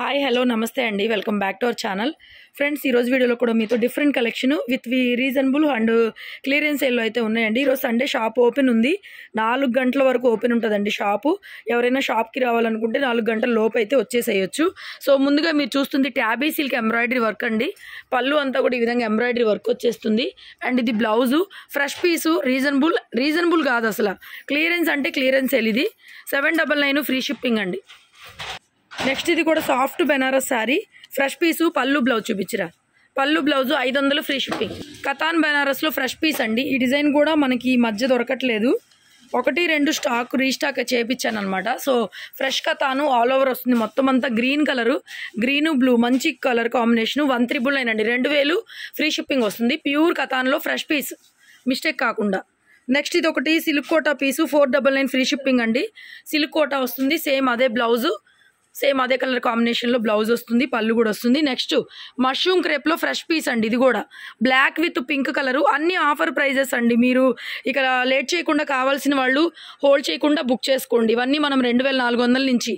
Hi hello నమస్తే అండి welcome back to our channel friends ఈ రోజు వీడియోలో కూడా మీతో different collection with reasonable and clearance సేల్లో అయితే ఉన్నాయండి. ఈరోజు సండే షాప్ ఓపెన్ ఉంది. 4 గంటల వరకు ఓపెన్ ఉంటుందండి షాపు. ఎవరైనా షాప్కి రావాలనుకుంటే 4 గంటల లోపు అయితే వచ్చేసేయచ్చు. సో ముందుగా మీరు చూస్తుంది ట్యాబీ సిల్క్ ఎంబ్రాయిడరీ వర్క్ అండి. పళ్ళు అంతా కూడా ఈ విధంగా ఎంబ్రాయిడరీ వర్క్ వచ్చేస్తుంది. అండ్ ఇది బ్లౌజు ఫ్రెష్ పీసు రీజనబుల్ కాదు అసలు. క్లియరెన్స్ అంటే క్లియరెన్స్ సేల్. ఇది 799 ఫ్రీ షిప్పింగ్ అండి. నెక్స్ట్ ఇది కూడా soft Banaras saree fresh piece పళ్ళు బ్లౌజ్ చూపించరా. పళ్ళు బ్లౌజు 500 ఫ్రీ షిప్పింగ్. కతాన్ బెనారస్లో ఫ్రెష్ పీస్ అండి. ఈ డిజైన్ కూడా మనకి ఈ మధ్య దొరకట్లేదు. 1-2 స్టాక్ రీస్టాక్ చేయించాను అనమాట. సో ఫ్రెష్ కతాను ఆల్ ఓవర్ వస్తుంది. మొత్తం అంతా గ్రీన్ కలరు, గ్రీను బ్లూ మంచి కలర్ కాంబినేషను. 199 అండి. 2000 ఫ్రీ షిప్పింగ్ వస్తుంది. ప్యూర్ కతాన్లో ఫ్రెష్ పీస్ మిస్టేక్ కాకుండా. నెక్స్ట్ ఇది ఒకటి సిల్క్ కోటా పీసు 499 ఫ్రీ షిప్పింగ్ అండి. సిల్క్ కోటా వస్తుంది. సేమ్ అదే బ్లౌజు, సేమ్ అదే కలర్ కాంబినేషన్లో బ్లౌజ్ వస్తుంది. పళ్ళు కూడా వస్తుంది. నెక్స్ట్ మష్రూమ్ క్రేప్లో ఫ్రెష్ పీస్ అండి. ఇది కూడా బ్లాక్ విత్ పింక్ కలరు. అన్ని ఆఫర్ ప్రైజెస్ అండి. మీరు ఇక లేట్ చేయకుండా కావాల్సిన వాళ్ళు హోల్డ్ చేయకుండా బుక్ చేసుకోండి. ఇవన్నీ మనం 2400 నుంచి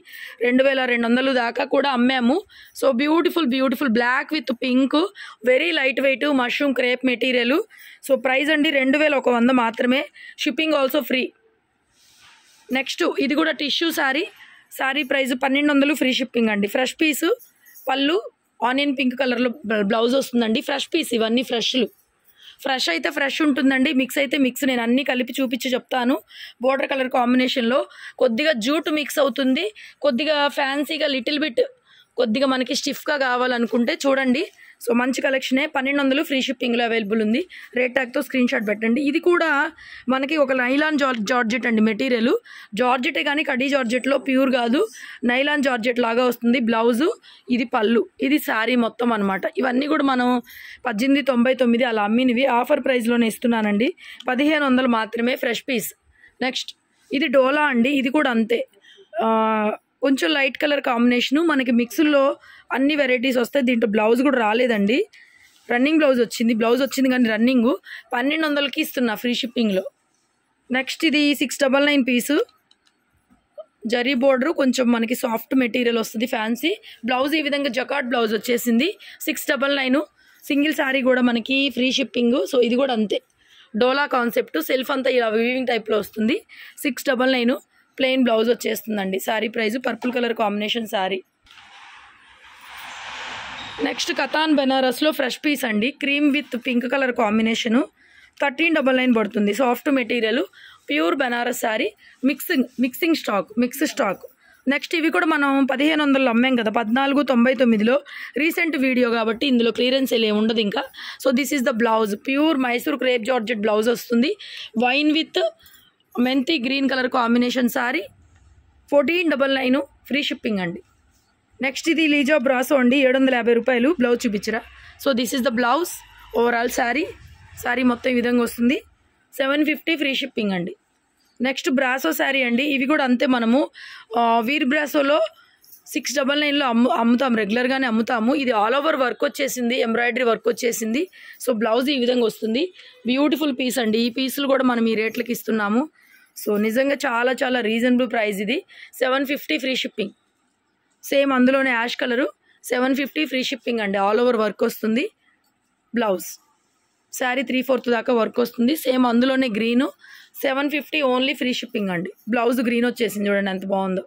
2200 దాకా కూడా అమ్మాము. So beautiful black with pink very light weight mushroom crepe material. So price అండి 2100 మాత్రమే. Shipping also free. నెక్స్ట్ ఇది కూడా tissue saree price 1200 free shipping అండి. ఫ్రెష్ పీసు పళ్ళు ఆనియన్ పింక్ కలర్లో బ్లౌజ్ వస్తుందండి. ఫ్రెష్ పీస్ ఇవన్నీ ఫ్రెష్ అయితే ఫ్రెష్ ఉంటుందండి. మిక్స్ అయితే మిక్స్. నేను అన్నీ కలిపి చూపించి చెప్తాను. బోర్డర్ కలర్ కాంబినేషన్లో కొద్దిగా జూట్ మిక్స్ అవుతుంది. కొద్దిగా ఫ్యాన్సీగా లిటిల్ బిట్ కొద్దిగా మనకి స్టిఫ్గా కావాలనుకుంటే చూడండి. సో మంచి కలెక్షనే. 1200 ఫ్రీ షిప్పింగ్లో అవైలబుల్ ఉంది. రేట్ ట్యాగ్తో స్క్రీన్ షాట్ పెట్టండి. ఇది కూడా మనకి ఒక నైలాన్ జార్జెట్ అండి. మెటీరియల్ జార్జెటే కానీ కడీ జార్జెట్లో ప్యూర్ కాదు. నైలాన్ జార్జెట్ లాగా వస్తుంది. బ్లౌజు ఇది పళ్ళు ఇది శారీ మొత్తం అనమాట. ఇవన్నీ కూడా మనం 1899 అలా అమ్మినవి. ఆఫర్ ప్రైస్లోనే ఇస్తున్నానండి. 1500 మాత్రమే ఫ్రెష్ పీస్. నెక్స్ట్ ఇది డోలా అండి. ఇది కూడా అంతే. కొంచెం లైట్ కలర్ కాంబినేషను. మనకి మిక్స్లో అన్ని వెరైటీస్ వస్తాయి. దీంట్లో బ్లౌజ్ కూడా రాలేదండి. రన్నింగ్ బ్లౌజ్ వచ్చింది కానీ రన్నింగ్ 1200కి ఇస్తున్నా ఫ్రీ షిప్పింగ్లో. నెక్స్ట్ ఇది 699 పీసు. జరీ బోర్డరు కొంచెం మనకి సాఫ్ట్ మెటీరియల్ వస్తుంది. ఫ్యాన్సీ బ్లౌజ్ ఈ విధంగా జకాట్ బ్లౌజ్ వచ్చేసింది. 699 సింగిల్ శారీ కూడా మనకి ఫ్రీ షిప్పింగ్. సో ఇది కూడా అంతే. డోలా కాన్సెప్ట్ సెల్ఫ్ అంతా ఇలా వీవింగ్ టైప్లో వస్తుంది. 699 ప్లెయిన్ బ్లౌజ్ వచ్చేస్తుందండి. Saree price purple colour combination saree. Next Katan బెనారస్లో ఫ్రెష్ పీస్ అండి. Cream with pink colour combination. 1399 పడుతుంది. Soft material pure Banaras saree. Mix stock. Next ఇవి కూడా మనం 1500 అమ్మాం కదా. 1499లో రీసెంట్ వీడియో కాబట్టి ఇందులో క్లియరెన్స్ ఏమి ఉండదు ఇంకా. So this is the blouse. Pure Mysore crepe georgette blouse వస్తుంది. Wine with methi green colour combination saree 1499 free shipping అండి. నెక్స్ట్ ఇది లీజా బ్రాసో అండి. 750 రూపాయలు. బ్లౌజ్ చూపించరా. So this is the blouse. Overall saree మొత్తం ఈ విధంగా వస్తుంది. 750 ఫ్రీ షిప్పింగ్ అండి. నెక్స్ట్ బ్రాసో శారీ అండి. ఇవి కూడా అంతే. మనము వీర్ బ్రాసోలో 699లో అమ్ముతాము. రెగ్యులర్గానే అమ్ముతాము. ఇది ఆల్ ఓవర్ వర్క్ వచ్చేసింది. ఎంబ్రాయిడరీ వర్క్ వచ్చేసింది. సో బ్లౌజ్ ఈ విధంగా వస్తుంది. బ్యూటిఫుల్ పీస్ అండి. ఈ పీసులు కూడా మనం ఈ రేట్లకి ఇస్తున్నాము. సో నిజంగా చాలా రీజనబుల్ ప్రైస్ ఇది. 750 ఫ్రీ షిప్పింగ్. సేమ్ అందులోనే యాష్ కలరు 750 ఫ్రీ షిప్పింగ్ అండి. ఆల్ ఓవర్ వర్క్ వస్తుంది. బ్లౌజ్ శారీ 3/4 దాకా వర్క్ వస్తుంది. సేమ్ అందులోనే గ్రీను 750 ఓన్లీ ఫ్రీ షిప్పింగ్ అండి. బ్లౌజ్ గ్రీన్ వచ్చేసింది చూడండి ఎంత బాగుందో.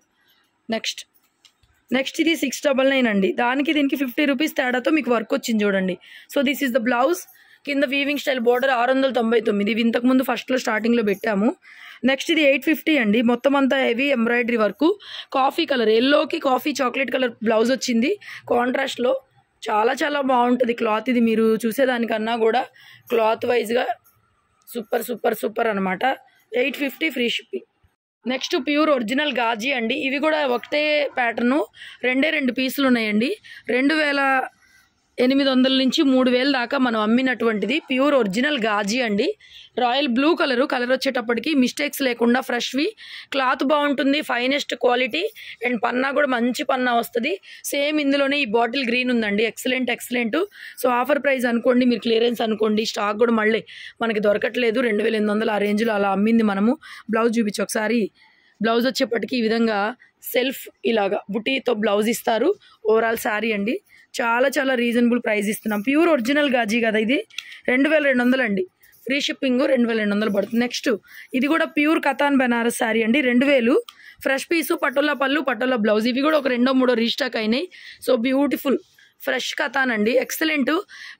నెక్స్ట్ ఇది 699 అండి. దీనికి 50 రూపీస్ తేడాతో మీకు వర్క్ వచ్చింది చూడండి. So this is the blouse. కింద వీవింగ్ స్టైల్ బోర్డర్ 699. ఇవి ఇంతకుముందు ఫస్ట్లో స్టార్టింగ్లో పెట్టాము. నెక్స్ట్ ఇది 850 అండి. మొత్తం అంతా heavy embroidery work. Coffee colour ఎల్లోకి కాఫీ చాక్లెట్ కలర్ బ్లౌజ్ వచ్చింది కాంట్రాస్ట్లో. చాలా బాగుంటుంది క్లాత్. ఇది మీరు చూసేదానికన్నా కూడా క్లాత్ వైజ్గా సూపర్ అనమాట. 850 free shipping. Next pure original గాజీ అండి. ఇవి కూడా ఒకటే ప్యాటర్ను. 2 పీసులు ఉన్నాయండి. 2800 నుంచి 3000 దాకా మనం అమ్మినటువంటిది ప్యూర్ ఒరిజినల్ గాజీ అండి. రాయల్ బ్లూ కలర్ వచ్చేటప్పటికి మిస్టేక్స్ లేకుండా ఫ్రెష్వి. క్లాత్ బాగుంటుంది. Finest quality. అండ్ పన్నా కూడా మంచి పన్నా వస్తుంది. సేమ్ ఇందులోనే ఈ బాటిల్ గ్రీన్ ఉందండి. ఎక్సలెంట్. సో ఆఫర్ ప్రైస్ అనుకోండి, మీరు క్లియరెన్స్ అనుకోండి. స్టాక్ కూడా మళ్ళీ మనకి దొరకట్లేదు. 2800 ఆ రేంజ్లో అలా అమ్మింది మనము. బ్లౌజ్ చూపించి ఒకసారి. బ్లౌజ్ వచ్చేప్పటికి ఈ విధంగా సెల్ఫ్ ఇలాగా బుటీతో బ్లౌజ్ ఇస్తారు. ఓవరాల్ శారీ అండి. చాలా చాలా రీజనబుల్ ప్రైస్ ఇస్తున్నాం. ప్యూర్ ఒరిజినల్ గాజీ కదా ఇది. 2200 అండి. ఫ్రీ షిప్పింగ్ 2200 పడుతుంది. నెక్స్ట్ ఇది కూడా ప్యూర్ కతాన్ బెనారస్ శారీ అండి. 2000 ఫ్రెష్ పీసు, పటోలా పళ్ళు, పటోలా బ్లౌజ్. ఇవి కూడా ఒక 2-3 రీస్టాక్ అయినాయి. సో బ్యూటిఫుల్ ఫ్రెష్ కతాన్ అండి. ఎక్సలెంట్.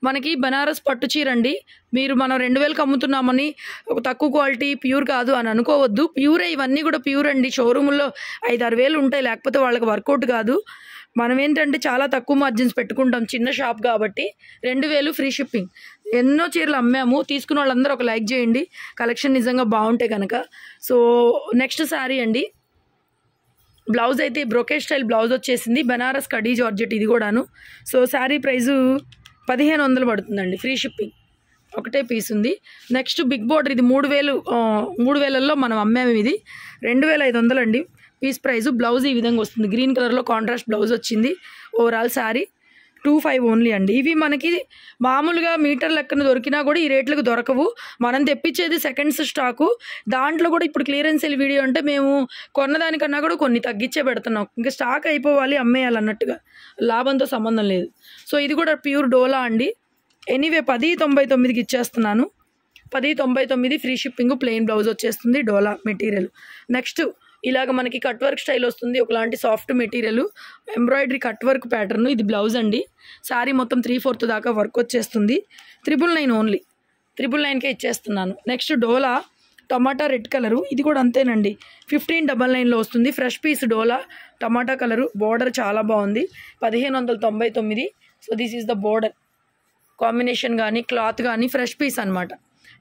మనకి బనారస్ పట్టు చీర అండి. మీరు మనం 2000కి అమ్ముతున్నామని ఒక తక్కువ క్వాలిటీ ప్యూర్ కాదు అని అనుకోవద్దు. ప్యూరే, ఇవన్నీ కూడా ప్యూర్ అండి. షోరూముల్లో 5-6 వేలు ఉంటాయి, లేకపోతే వాళ్ళకి వర్కౌట్ కాదు. మనం ఏంటంటే చాలా తక్కువ మార్జిన్స్ పెట్టుకుంటాం, చిన్న షాప్ కాబట్టి. 2000 ఫ్రీ షిప్పింగ్. ఎన్నో చీరలు అమ్మాము. తీసుకున్న వాళ్ళందరూ ఒక లైక్ చేయండి, కలెక్షన్ నిజంగా బాగుంటాయి కనుక. సో నెక్స్ట్ శారీ అండి. బ్లౌజ్ అయితే బ్రోకేజ్ స్టైల్ బ్లౌజ్ వచ్చేసింది. బనారస్ కడీ జార్జెట్ ఇది కూడాను. సో శారీ ప్రైజు 1500 పడుతుందండి. Free shipping. ఒకటే పీస్ ఉంది. Next big border. ఇది 3000లో మనం అమ్మాము. ఇది 2500 అండి పీస్ ప్రైజు. బ్లౌజ్ ఈ విధంగా వస్తుంది. గ్రీన్ కలర్లో కాంట్రాస్ట్ బ్లౌజ్ వచ్చింది. ఓవరాల్ శారీ 25 ఓన్లీ అండి. ఇవి మనకి మామూలుగా మీటర్ లెక్కన దొరికినా కూడా ఈ రేట్లకు దొరకవు. మనం తెప్పించేది సెకండ్స్ స్టాకు. దాంట్లో కూడా ఇప్పుడు క్లియరెన్స్ సేల్ వీడియో అంటే మేము కొన్నదానికన్నా కూడా కొన్ని తగ్గించే పెడుతున్నాం. ఇంకా స్టాక్ అయిపోవాలి, అమ్మేయాలి అన్నట్టుగా, లాభంతో సంబంధం లేదు. సో ఇది కూడా ప్యూర్ డోలా అండి. ఎనీవే 1099కి ఇచ్చేస్తున్నాను. 1099 ఫ్రీ షిప్పింగ్. ప్లెయిన్ బ్లౌజ్ వచ్చేస్తుంది. డోలా మెటీరియల్. నెక్స్ట్ ఇలాగ మనకి కట్ వర్క్ స్టైల్ వస్తుంది. ఒకలాంటి soft material, embroidery cut work pattern. ఇది బ్లౌజ్ అండి. శారీ మొత్తం 3/4 దాకా వర్క్ వచ్చేస్తుంది. 999 ఓన్లీ. 999కే ఇచ్చేస్తున్నాను. నెక్స్ట్ డోలా టమాటా రెడ్ కలరు. ఇది కూడా అంతేనండి. 1599లో వస్తుంది. ఫ్రెష్ పీస్ డోలా టమాటా కలరు. బోర్డర్ చాలా బాగుంది. 1599. So this is the border combination కానీ క్లాత్ కానీ ఫ్రెష్ పీస్ అనమాట.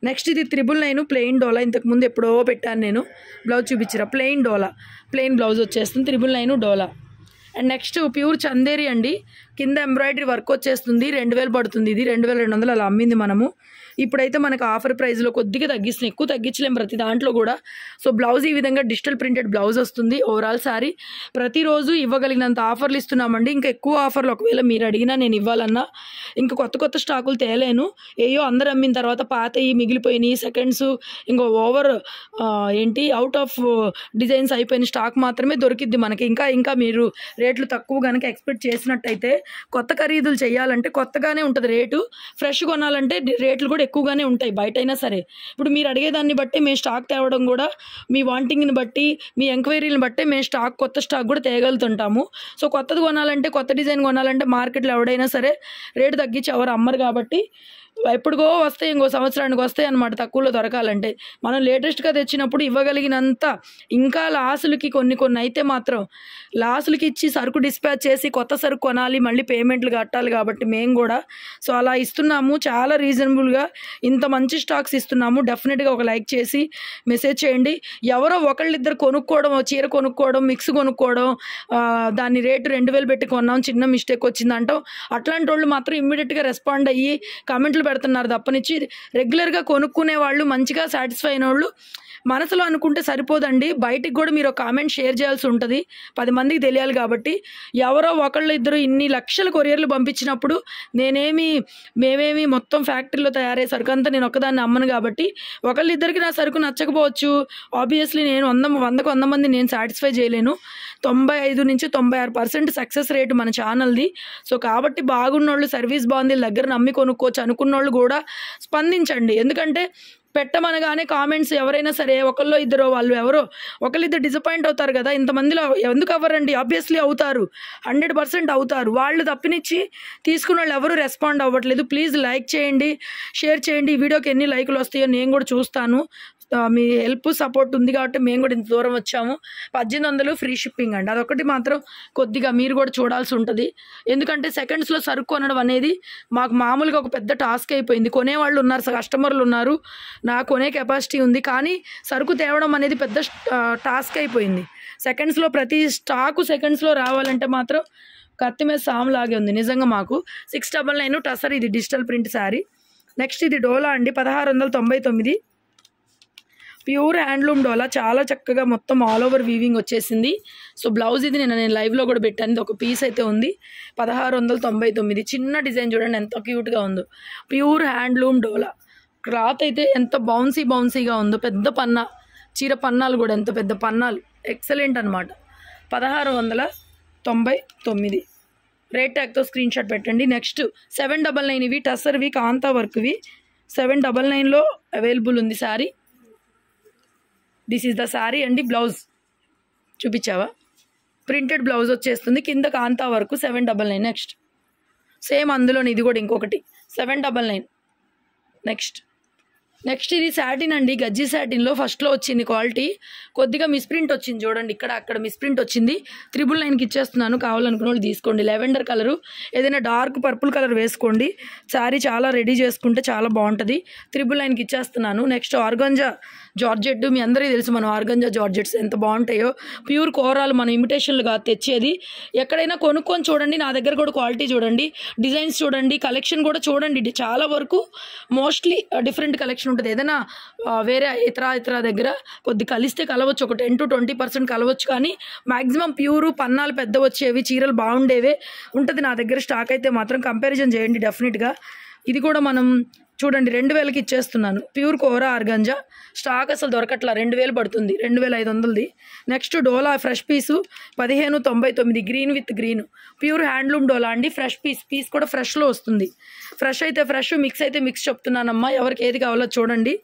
నెక్స్ట్ ఇది 999 ప్లెయిన్ డోలా. ఇంతకుముందు ఎప్పుడో పెట్టాను నేను, బ్లౌజ్ చూపించరా. ప్లెయిన్ డోలా, ప్లెయిన్ బ్లౌజ్ వచ్చేస్తుంది. 999 డోలా. అండ్ నెక్స్ట్ ప్యూర్ చందేరి అండి. కింద ఎంబ్రాయిడరీ వర్క్ వచ్చేస్తుంది. 2000 పడుతుంది. ఇది 2200 అలా అమ్మింది మనము. ఇప్పుడైతే మనకు ఆఫర్ ప్రైస్లో కొద్దిగా తగ్గిస్తున్నాయి. ఎక్కువ తగ్గించలేం ప్రతి దాంట్లో కూడా. సో బ్లౌజ్ ఈ విధంగా డిజిటల్ ప్రింటెడ్ బ్లౌజ్ వస్తుంది. ఓవరాల్ శారీ ప్రతిరోజు ఇవ్వగలిగినంత ఆఫర్లు ఇస్తున్నామండి. ఇంకా ఎక్కువ ఆఫర్లు ఒకవేళ మీరు అడిగినా నేను ఇవ్వాలన్నా ఇంకా కొత్త స్టాకులు తేలేను. ఏయో అందరు అమ్మిన తర్వాత పాతయి మిగిలిపోయినాయి సెకండ్స్, ఇంకో ఓవర్ అవుట్ ఆఫ్ డిజైన్స్ అయిపోయిన స్టాక్ మాత్రమే దొరికిద్ది మనకి. ఇంకా మీరు రేట్లు తక్కువ కనుక ఎక్స్పెక్ట్ చేసినట్టయితే కొత్త ఖరీదులు చేయాలంటే కొత్తగానే ఉంటుంది రేటు. ఫ్రెష్ కొనాలంటే రేట్లు కూడా ఎక్కువగానే ఉంటాయి బయట అయినా సరే. ఇప్పుడు మీరు అడిగేదాన్ని బట్టి మేము స్టాక్ తేవడం కూడా, మీ వాంటింగ్ని బట్టి, మీ ఎంక్వైరీని బట్టి మేము కొత్త స్టాక్ కూడా తేగలుగుతుంటాము. సో కొత్తది కొనాలంటే, కొత్త డిజైన్ కొనాలంటే మార్కెట్లో ఎవడైనా సరే రేటు తగ్గించి ఎవరు అమ్మరు కాబట్టి ఎప్పుడుగో వస్తాయి, ఇంకో సంవత్సరానికి వస్తాయి అన్నమాట తక్కువలో దొరకాలంటే. మనం లేటెస్ట్గా తెచ్చినప్పుడు ఇవ్వగలిగినంత, ఇంకా లాసులకి కొన్ని అయితే మాత్రం లాసులకి ఇచ్చి సరుకు డిస్పాచ్ చేసి కొత్త సరుకు కొనాలి, మళ్ళీ పేమెంట్లు కట్టాలి కాబట్టి మేము కూడా సో అలా ఇస్తున్నాము. చాలా రీజనబుల్గా ఇంత మంచి స్టాక్స్ ఇస్తున్నాము. డెఫినెట్గా ఒక లైక్ చేసి మెసేజ్ చేయండి. ఎవరో ఒకళ్ళిద్దరు కొనుక్కోవడం, చీర కొనుక్కోవడం, మిక్స్ కొనుక్కోవడం, దాని రేటు 2000 పెట్టి కొన్నాం, చిన్న మిస్టేక్ వచ్చిందంటాం. అట్లాంటి వాళ్ళు మాత్రం ఇమ్మీడియట్గా రెస్పాండ్ అయ్యి కామెంట్లు పెడుతున్నారు తప్పనిచ్చి రెగ్యులర్గా కొనుక్కునే వాళ్ళు, మంచిగా సాటిస్ఫై అయిన వాళ్ళు మనసులో అనుకుంటే సరిపోదండి. బయటికి కూడా మీరు ఒక కామెంట్ షేర్ చేయాల్సి ఉంటుంది. 10 మందికి తెలియాలి కాబట్టి. ఎవరో ఒకళ్ళు ఇద్దరు ఇన్ని లక్షల కొరియర్లు పంపించినప్పుడు మేమేమి మొత్తం ఫ్యాక్టరీలో తయారయ్యే సరుకు అంతా నేను ఒక్కదాన్ని అమ్మను కాబట్టి ఒకళ్ళిద్దరికి నా సరుకు నచ్చకపోవచ్చు. ఆబ్వియస్లీ నేను 100 మంది నేను సాటిస్ఫై చేయలేను. 95-96% సక్సెస్ రేటు మన ఛానల్ది. సో కాబట్టి బాగున్నోళ్ళు, సర్వీస్ బాగుంది, దగ్గర నమ్మి కొనుక్కోవచ్చు అనుకున్నోళ్ళు కూడా స్పందించండి. ఎందుకంటే పెట్టమనగానే కామెంట్స్ ఎవరైనా సరే ఒకళ్ళో ఇద్దరు వాళ్ళు ఎవరో ఒకళ్ళిద్దరు డిసప్పాయింట్ అవుతారు కదా. ఇంతమందిలో ఎందుకు అవ్వరండి? ఆబ్వియస్లీ అవుతారు, 100% అవుతారు. వాళ్ళు తప్పినిచ్చి తీసుకున్న వాళ్ళు ఎవరు రెస్పాండ్ అవ్వట్లేదు. ప్లీజ్ లైక్ చేయండి, షేర్ చేయండి. ఈ వీడియోకి ఎన్ని లైకులు వస్తాయో నేను కూడా చూస్తాను. మీ హెల్ప్ సపోర్ట్ ఉంది కాబట్టి మేము కూడా ఇంత దూరం వచ్చాము. 1800 ఫ్రీ షిప్పింగ్ అండి. అదొకటి మాత్రం కొద్దిగా మీరు కూడా చూడాల్సి ఉంటుంది. ఎందుకంటే సెకండ్స్లో సరుకు కొనడం అనేది మాకు మామూలుగా ఒక పెద్ద టాస్క్ అయిపోయింది. కొనేవాళ్ళు ఉన్నారు, కస్టమర్లు ఉన్నారు, నా కొనే కెపాసిటీ ఉంది, కానీ సరుకు తేవడం అనేది పెద్ద టాస్క్ అయిపోయింది. సెకండ్స్లో ప్రతి స్టాకు సెకండ్స్లో రావాలంటే మాత్రం కత్తి మీద సాము లాగే ఉంది నిజంగా మాకు. 699 టసర్. ఇది డిజిటల్ ప్రింట్ శారీ. నెక్స్ట్ ఇది డోలా అండి. 1699 ప్యూర్ హ్యాండ్లూమ్ డోలా. చాలా చక్కగా మొత్తం ఆల్ ఓవర్ వీవింగ్ వచ్చేసింది. సో బ్లౌజ్ ఇది నేను లైవ్లో కూడా పెట్టాను. ఇది ఒక పీస్ అయితే ఉంది. 1699. చిన్న డిజైన్ చూడండి ఎంత క్యూట్గా ఉందో. ప్యూర్ హ్యాండ్లూమ్ డోలా. క్లాత్ అయితే ఎంత బౌన్సీగా ఉందో. పెద్ద పన్నా, చీర పన్నాలు కూడా ఎంత పెద్ద పన్నాలు, ఎక్సలెంట్ అనమాట. 1699 రేట్ ట్యాగ్తో స్క్రీన్ షాట్ పెట్టండి. నెక్స్ట్ 799 ఇవి టసర్వి కాంతా వర్క్వి 799లో అవైలబుల్ ఉంది sari. This is the sari అండి. బ్లౌజ్ చూపించావా? ప్రింటెడ్ బ్లౌజ్ వచ్చేస్తుంది, కింద కాంతా వర్క్ 799. నెక్స్ట్ సేమ్ అందులోని ఇది కూడా ఇంకొకటి 799. నెక్స్ట్ ఇది సాటిన్ అండి, గజ్జి సాటిన్లో ఫస్ట్లో వచ్చింది క్వాలిటీ, కొద్దిగా మిస్ప్రింట్ వచ్చింది చూడండి, ఇక్కడ అక్కడ మిస్ప్రింట్ వచ్చింది. 999కి ఇచ్చేస్తున్నాను, కావాలనుకున్న వాళ్ళు తీసుకోండి. లెవెండర్ కలరు, ఏదైనా డార్క్ పర్పుల్ కలర్ వేసుకోండి. శారీ చాలా రెడీ చేసుకుంటే చాలా బాగుంటుంది. 999కి ఇచ్చేస్తున్నాను. నెక్స్ట్ ఆర్గంజా జార్జెట్, మీ అందరికీ తెలుసు మనం ఆర్గంజా జార్జెట్స్ ఎంత బాగుంటాయో. ప్యూర్ కోరాలు మనం ఇమిటేషన్లుగా తెచ్చేది. ఎక్కడైనా కొనుక్కొని చూడండి, నా దగ్గర కూడా క్వాలిటీ చూడండి, డిజైన్స్ చూడండి, కలెక్షన్ కూడా చూడండి. చాలా వరకు మోస్ట్లీ డిఫరెంట్ కలెక్షన్ ఉంటుంది. ఏదైనా వేరే ఇతర దగ్గర కొద్ది కలిస్తే కలవచ్చు, ఒక 10 to 20% కలవచ్చు, కానీ మ్యాక్సిమం ప్యూరు పన్నాలు పెద్ద వచ్చేవి, చీరలు బాగుండేవే ఉంటుంది నా దగ్గర. స్టాక్ అయితే మాత్రం కంపారిజన్ చేయండి డెఫినెట్గా. ఇది కూడా మనం చూడండి 2000కి ఇచ్చేస్తున్నాను. ప్యూర్ కోరా ఆర్గంజా స్టాక్ అసలు దొరకట్లా, 2000 పడుతుంది, 2500ది. Next dola fresh piece 1599, green with green, pure handloom dola అండి. ఫ్రెష్ పీస్ కూడా ఫ్రెష్లో వస్తుంది. ఫ్రెష్ అయితే ఫ్రెష్, మిక్స్ అయితే మిక్స్ చెప్తున్నానమ్మా. ఎవరికి ఏది కావాలో చూడండి,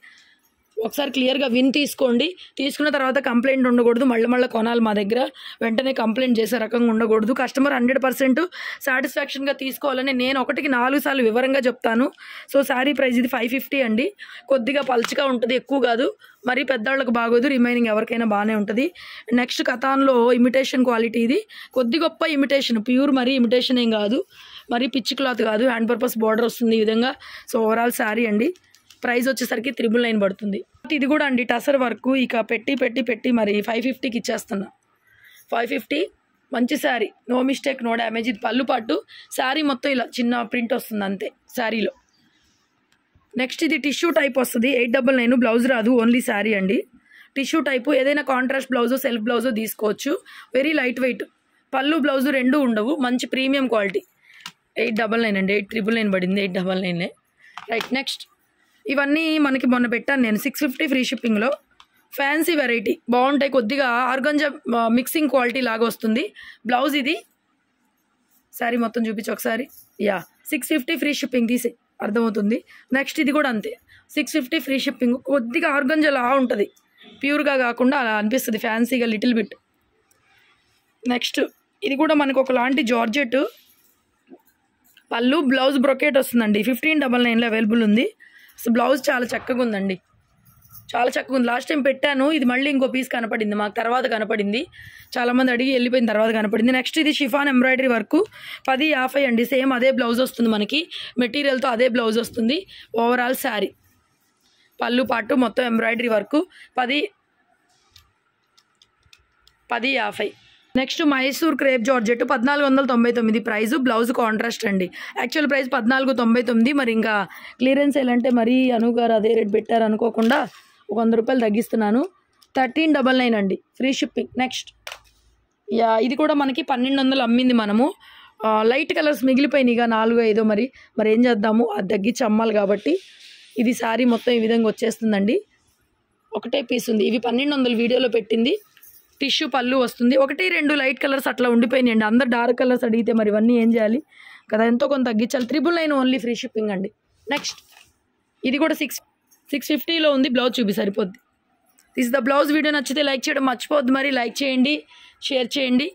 ఒకసారి క్లియర్గా తీసుకోండి. తీసుకున్న తర్వాత కంప్లైంట్ ఉండకూడదు, మళ్ళీ కొనాలి మా దగ్గర, వెంటనే కంప్లైంట్ చేసే రకంగా ఉండకూడదు. కస్టమర్ 100% సాటిస్ఫాక్షన్గా తీసుకోవాలని నేను 1కి 4 సార్లు వివరంగా చెప్తాను. సో శారీ ప్రైస్ ఇది 550 అండి. కొద్దిగా పల్చగా ఉంటుంది, ఎక్కువ కాదు, మరీ పెద్దవాళ్ళకి బాగోదు, రిమైనింగ్ ఎవరికైనా బాగానే ఉంటుంది. నెక్స్ట్ కథాన్లో ఇమిటేషన్ క్వాలిటీ, ఇది కొద్ది గొప్ప ఇమిటేషన్, ప్యూర్ మరీ ఇమిటేషన్ ఏం కాదు, మరీ పిచ్చి క్లాత్ కాదు, హ్యాండ్ పర్పస్ బార్డర్ వస్తుంది ఈ విధంగా. సో ఓవరాల్ శారీ అండి. ప్రైస్ వచ్చేసరికి 999 పడుతుంది. ఇది కూడా అండి టసర్ వర్క్, ఇక పెట్టి మరి 550కి ఇచ్చేస్తున్నా. 550 మంచి sari, no mistake, no damage. ఇది పళ్ళు పాటు, శారీ మొత్తం ఇలా చిన్న ప్రింట్ వస్తుంది అంతే శారీలో. నెక్స్ట్ ఇది టిష్యూ టైప్ వస్తుంది, 899, బ్లౌజ్ రాదు, ఓన్లీ శారీ అండి. టిష్యూ టైపు, ఏదైనా కాంట్రాస్ట్ బ్లౌజో సెల్ఫ్ బ్లౌజో తీసుకోవచ్చు. వెరీ లైట్ వెయిట్, పళ్ళు బ్లౌజు రెండు ఉండవు, మంచి ప్రీమియం క్వాలిటీ. 899 అండి, 8999 పడింది, 899. రైట్. నెక్స్ట్ ఇవన్నీ మనకి మొన్న పెట్టాను నేను 650 ఫ్రీ షిప్పింగ్లో. ఫ్యాన్సీ వెరైటీ బాగుంటాయి, కొద్దిగా ఆర్గంజా మిక్సింగ్ క్వాలిటీ లాగా వస్తుంది. బ్లౌజ్ ఇది, శారీ మొత్తం చూపించి ఒకసారి. 650 ఫ్రీ షిప్పింగ్, తీసే అర్థమవుతుంది. నెక్స్ట్ ఇది కూడా అంతే, 650 ఫ్రీ షిప్పింగ్. కొద్దిగా ఆర్గంజా లా ఉంటుంది, ప్యూర్గా కాకుండా అలా అనిపిస్తుంది ఫ్యాన్సీగా లిటిల్ బిట్. నెక్స్ట్ ఇది కూడా మనకు ఒకలాంటి జార్జెట్, పళ్ళు బ్లౌజ్ బ్రొకేట్ వస్తుందండి. 1599లో అవైలబుల్ ఉంది. సో బ్లౌజ్ చాలా చక్కగా ఉందండి, చాలా చక్కగా ఉంది. లాస్ట్ టైం పెట్టాను, ఇది మళ్ళీ ఇంకో పీస్ కనపడింది మాకు, తర్వాత కనపడింది, చాలామంది అడిగి వెళ్ళిపోయిన తర్వాత కనపడింది. నెక్స్ట్ ఇది షిఫాన్ ఎంబ్రాయిడరీ వర్క్ 1050 అండి. సేమ్ అదే బ్లౌజ్ వస్తుంది మనకి, మెటీరియల్తో అదే బ్లౌజ్ వస్తుంది. ఓవరాల్ శారీ పళ్ళు పాటు మొత్తం embroidery work 1050. Next Mysore crepe georgette 1499 price, blouse contrast అండి. యాక్చువల్ ప్రైస్ 1499, మరి ఇంకా క్లియరెన్స్ ఏంటంటే మరీ అనుగారు అదే రేట్ పెట్టారు అనుకోకుండా ఒక 100 రూపాయలు తగ్గిస్తున్నాను. 1399 అండి, ఫ్రీ షిప్పింగ్. నెక్స్ట్ ఇది కూడా మనకి 1200 అమ్మింది మనము. లైట్ కలర్స్ మిగిలిపోయినాయి, ఇక 4-5 మరి ఏం చేద్దాము, అది తగ్గించి అమ్మాలి కాబట్టి. ఇది శారీ మొత్తం ఈ విధంగా వచ్చేస్తుందండి, ఒకటే పీస్ ఉంది. ఇవి 1200 వీడియోలో పెట్టింది. టిష్యూ పళ్ళు వస్తుంది, 1-2 లైట్ కలర్స్ అట్లా ఉండిపోయినాయండి. అందరు డార్క్ కలర్స్ అడిగితే మరి ఇవన్నీ ఏం చేయాలి కదా, ఎంతో కొంత తగ్గించాలి. 999 ఓన్లీ ఫ్రీ షిప్పింగ్ అండి. నెక్స్ట్ ఇది కూడా 650లో ఉంది, బ్లౌజ్ చూపి సరిపోద్ది. This the blouse. వీడియో నచ్చితే లైక్ చేయడం మర్చిపోద్దు, మరి లైక్ చేయండి, షేర్ చేయండి.